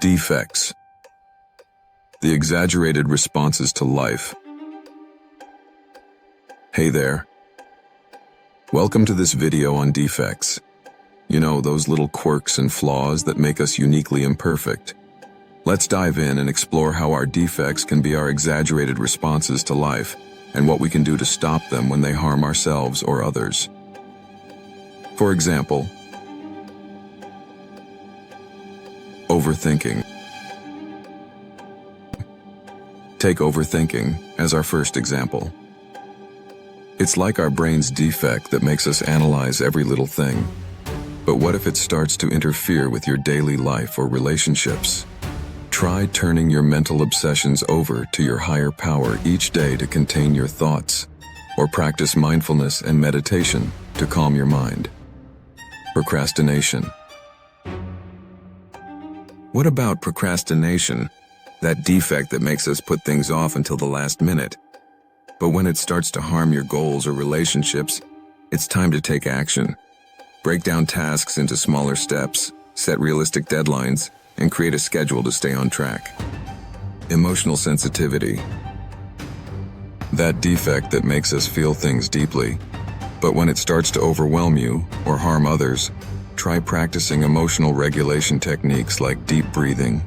Defects. The exaggerated responses to life. Hey there. Welcome to this video on defects. You know, those little quirks and flaws that make us uniquely imperfect. Let's dive in and explore how our defects can be our exaggerated responses to life and what we can do to stop them when they harm ourselves or others. For example, overthinking. Take overthinking as our first example. It's like our brain's defect that makes us analyze every little thing. But what if it starts to interfere with your daily life or relationships? Try turning your mental obsessions over to your higher power each day to contain your thoughts, or practice mindfulness and meditation to calm your mind. Procrastination. What about procrastination? That defect that makes us put things off until the last minute. But when it starts to harm your goals or relationships, it's time to take action. Break down tasks into smaller steps, set realistic deadlines, and create a schedule to stay on track. Emotional sensitivity. That defect that makes us feel things deeply. But when it starts to overwhelm you or harm others, try practicing emotional regulation techniques like deep breathing,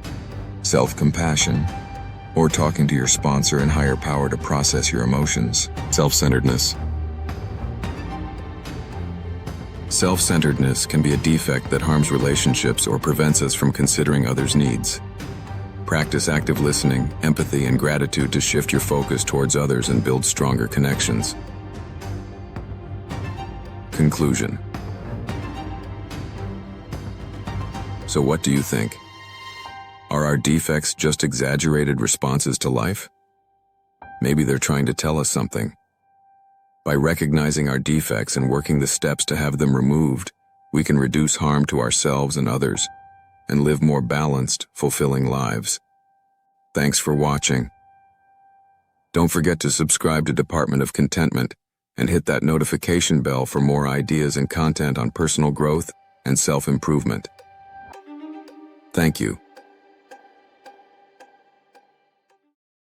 self-compassion, or talking to your sponsor and higher power to process your emotions. Self-centeredness. Self-centeredness can be a defect that harms relationships or prevents us from considering others' needs. Practice active listening, empathy, and gratitude to shift your focus towards others and build stronger connections. Conclusion. So what do you think? Are our defects just exaggerated responses to life? Maybe they're trying to tell us something. By recognizing our defects and working the steps to have them removed, we can reduce harm to ourselves and others, and live more balanced, fulfilling lives. Thanks for watching. Don't forget to subscribe to Department of Contentment and hit that notification bell for more ideas and content on personal growth and self-improvement. Thank you.